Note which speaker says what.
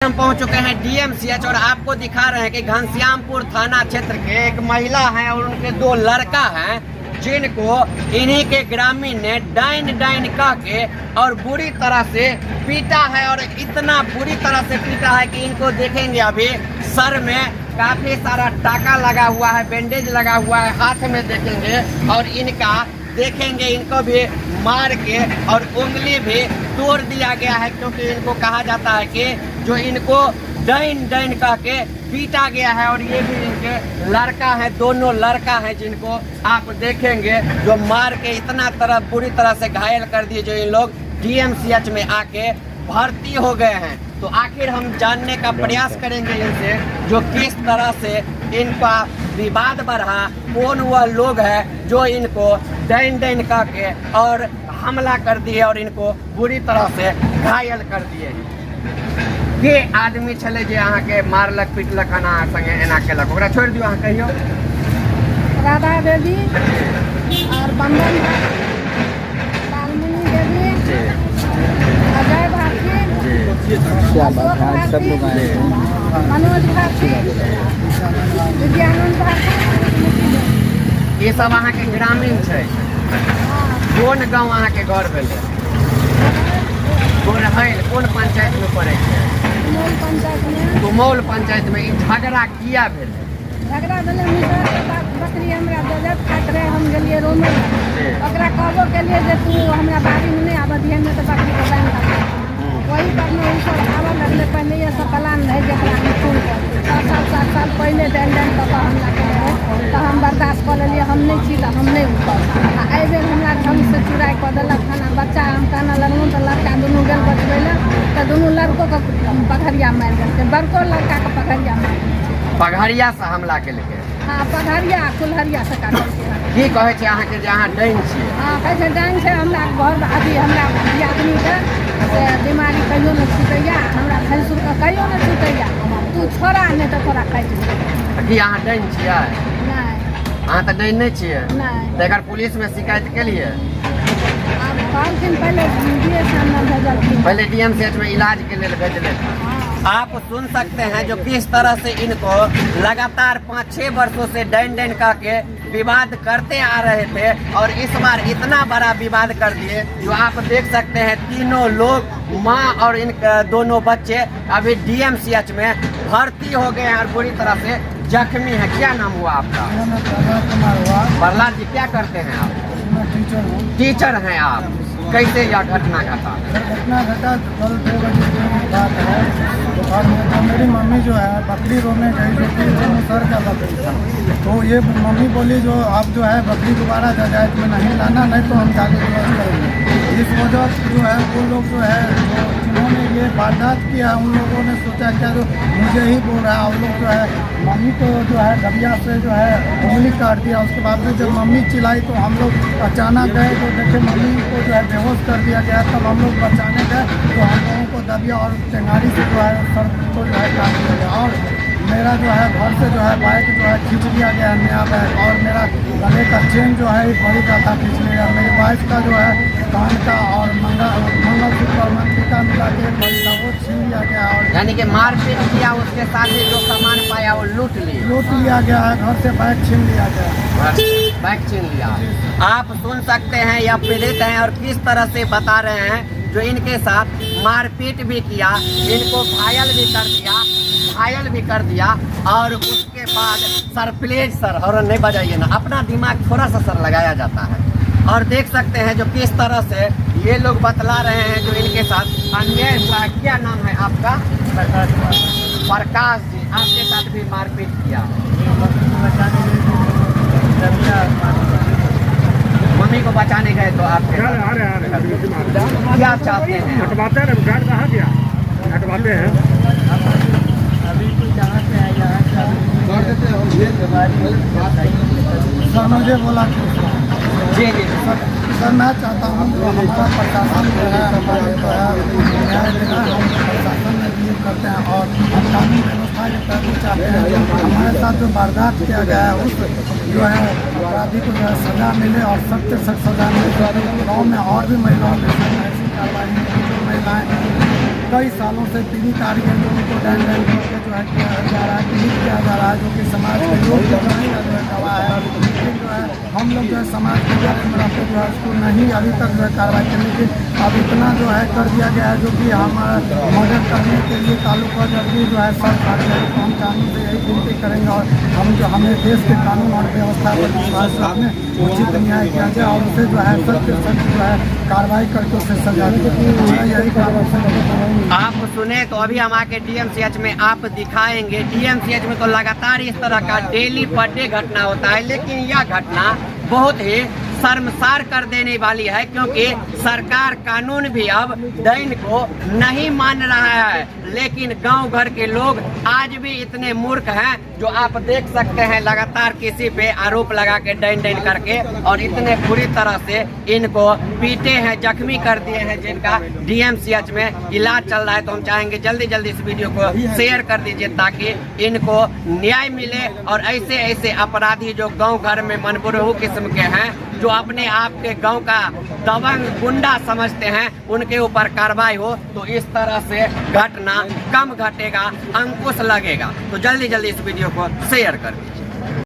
Speaker 1: हम पहुंच चुके हैं DMCH और आपको दिखा रहे हैं कि घनश्यामपुर थाना क्षेत्र के एक महिला है और उनके 2 लड़का हैं जिनको इन्हीं के ग्रामीण ने डाइन कह के और बुरी तरह से पीटा है। और इतना बुरी तरह से पीटा है कि इनको देखेंगे अभी सर में काफी सारा टाका लगा हुआ है, बैंडेज लगा हुआ है, हाथ में देखेंगे और इनका देखेंगे इनको भी मार के और उंगली भी तोड़ दिया गया है, क्योंकि इनको कहा जाता है कि जो इनको डाइन कह के पीटा गया है। और ये भी इनके लड़का है, दोनों लड़का है जिनको आप देखेंगे जो मार के इतना तरह बुरी तरह से घायल कर दिए, जो इन लोग DMCH में आके भर्ती हो गए हैं। तो आखिर हम जानने का प्रयास करेंगे इनसे जो किस तरह से इनका विवाद बढ़ा, कौन वह लोग है जो इनको डाइन कह के और हमला कर दिए और इनको बुरी तरह से घायल कर दिए। के आदमी छले जे अहाँ के मारलक पीटलक हना संगे एना केलक, ओकरा छोड़ दियो। अहाँ कहियो।
Speaker 2: राधा देवी और बंदन लालमणि देवी, अजय भारती, सब लोग आए, मनोज भारती, विद्यानंद भारती,
Speaker 1: ये सब अहाँ के ग्रामीण छै। कौन गाँव अहाँ के घर भेलै? कौन पंचायत में पड़े छै? तुमौल पंचायत में। ई झगड़ा किया भेल?
Speaker 2: झगड़ा भेलै बकरी हमरा जजत खाइत रहे, हम गेलिए रोमे ओकरा कहबो केलिए जे तू हमरा बाड़ी में नहीं आबऽ दिहे में तो बकरी के बैन कर। वही पर में उ सब आबऽ लगले। पहले ये सब प्लान रहे जेकरा हम फोन कर 7 साल पहले डाइन कऽ हमला केने रहे, तो हम बर्दाश्त कर लेलिए, हम नहीं छी तो हम नहीं उतर। आ बेर हमरा ढंग से चुराई कऽ देलक खाना। बच्चा हम कहना लगलूँ तो लड़का दुनू गेल बचबै लए, तो दुनू लड़को के पगहरिया मारि देलकै, बड़को लड़का के पगहरिया मारि देलकै।
Speaker 1: पगहरिया से हमला केलकै?
Speaker 2: हाँ, पगहरिया कुल्हरिया से काटलकै।
Speaker 1: की कहै छै अहाँ के जे अहाँ डाइन छियै?
Speaker 2: हाँ, कहै छै डाइन छै। हमरा घर अभी हमरा आदमी के से बीमारी कहियो नहीं छूटैया, हमरा भैंसुर के कहियो नहीं छूटैया। तू छोड़ा नहीं तो तोरा काटि देबै।
Speaker 1: की अहाँ डाइन छियै?
Speaker 2: नहीं,
Speaker 1: अहाँ तऽ डाइन नहीं छियै।
Speaker 2: नहीं।
Speaker 1: तो एकर पुलिस में शिकायत केलिए?
Speaker 2: अब 5 दिन पहले DMCH में भेजल,
Speaker 1: पहले DMCH में इलाज के लिए भेजले। आप सुन सकते हैं जो किस तरह से इनको लगातार 5-6 वर्षों से डाइन कह के विवाद करते आ रहे थे और इस बार इतना बड़ा विवाद कर दिए जो आप देख सकते हैं। तीनों लोग, माँ और इनके दोनों बच्चे अभी DMCH में भर्ती हो गए हैं और बुरी तरह से जख्मी है। क्या नाम हुआ आपका? प्रहलाद जी, क्या करते हैं आप? टीचर हैं आप। कैसे यह घटना घटा?
Speaker 3: घटना घटा कल 2 बजे की बात है। और मेरी मम्मी जो है बकरी रोने गई, जो कि सर का बकरी था। तो ये मम्मी बोली जो आप जो है बकरी दोबारा जजायत में नहीं लाना, नहीं तो हम जाके विरोध करेंगे। इस वजह से जो है वो लोग जो है जिन्होंने ये वारदात किया, उन लोगों ने सोचा क्या जो मुझे ही बोल रहा है। उन लोग जो है मम्मी को जो है डबिया से जो है उंगली काट दिया। उसके बाद में जब मम्मी चिल्लाई तो हम लोग अचानक गए तो देखे मम्मी को जो है बेहोश कर दिया गया। तब हम लोग बचाने गए तो हम लोगों को दबिया और टेंगारी से जो है सर को जो है काट दिया गया। और मेरा जो है घर से जो है बाइक जो है खींच लिया गया, नया बैग, और मेरा गले का चेन जो है बड़ी का था खींच लिया। मेरी वाइफ का जो है कान का और मंगलसूत्र और मंत्रिका मिला के बड़ी का वो छीन लिया गया। और
Speaker 1: यानी कि मारपीट किया, उसके साथ ही जो सामान पाया वो लूट
Speaker 3: लिया गया है। घर से बैग छीन लिया गया,
Speaker 1: बैग छीन लिया। आप सुन सकते हैं यह पीड़ित हैं और किस तरह से बता रहे हैं जो इनके साथ मारपीट भी किया, इनको घायल भी कर दिया और उसके बाद सर प्लीज सर हॉर्न नहीं बजाइए ना, अपना दिमाग थोड़ा सा सर लगाया जाता है। और देख सकते हैं जो किस तरह से ये लोग बतला रहे हैं जो इनके साथ अन्याय हुआ है। क्या नाम है आपका? प्रकाश जी, आपके साथ भी मारपीट किया? मम्मी को बचाने गए तो आप क्या चाहते हैं?
Speaker 4: हटवाते हैं, गार्ड कहाँ गया? हटवाते हैं।
Speaker 3: सर मुझे बोला
Speaker 1: जी
Speaker 3: सर मैं चाहता हूँ जो हमारा प्रशासन जो है हमारे जो है न्याय देना, हम प्रशासन में बिलीव करते हैं और हम कानून व्यवस्था के तहत चाहते हैं हमारे साथ जो वारदात किया गया है उस जो है अपराधी को जो है सजा मिले और सख्त से सख्त सजा मिले। गाँव में और भी महिलाओं के साथ ऐसी कार्रवाई में जो महिलाएँ कई सालों से पीड़ित आ रही है, जो उनको डैन करके जो है किया जा रहा है, पीड़ित किया जा रहा है, जो कि समाज के लोग जो नहीं जो है गवाह है। लेकिन जो है हम लोग जो है समाज के लोग जो है उसको नहीं अभी तक जो है कार्रवाई करें, लेकिन अब इतना जो है कर दिया गया है, जो कि हमारा मदद करने के लिए तालुका जज भी जो है सब खा गया है। तो हम कानून से यही विनती करेंगे और हमें देश के कानून और व्यवस्था पर विश्वास रखने उचित न्याय किया जाए और उसे जो है सख्त जो है कार्रवाई करके उसे सजा दी। यही कार्रवाई
Speaker 1: आप सुने तो अभी हम आके डीएमसीएच में आप दिखाएंगे। डीएमसीएच में तो लगातार इस तरह का डेली पर डे घटना होता है, लेकिन यह घटना बहुत ही शर्मसार कर देने वाली है, क्योंकि सरकार कानून भी अब डैन को नहीं मान रहा है। लेकिन गांव घर के लोग आज भी इतने मूर्ख हैं, जो आप देख सकते हैं लगातार किसी पे आरोप लगा के डैन डैन करके, और इतने बुरी तरह से इनको पीटे हैं, जख्मी कर दिए हैं, जिनका डीएमसीएच में इलाज चल रहा है। तो हम चाहेंगे जल्दी जल्दी इस वीडियो को शेयर कर दीजिए, ताकि इनको न्याय मिले और ऐसे ऐसे अपराधी जो गाँव घर में मनबुरहू किस्म के हैं, जो अपने आप के गांव का दबंग गुंडा समझते हैं, उनके ऊपर कार्रवाई हो, तो इस तरह से घटना कम घटेगा, अंकुश लगेगा। तो जल्दी जल्दी इस वीडियो को शेयर कर दीजिए।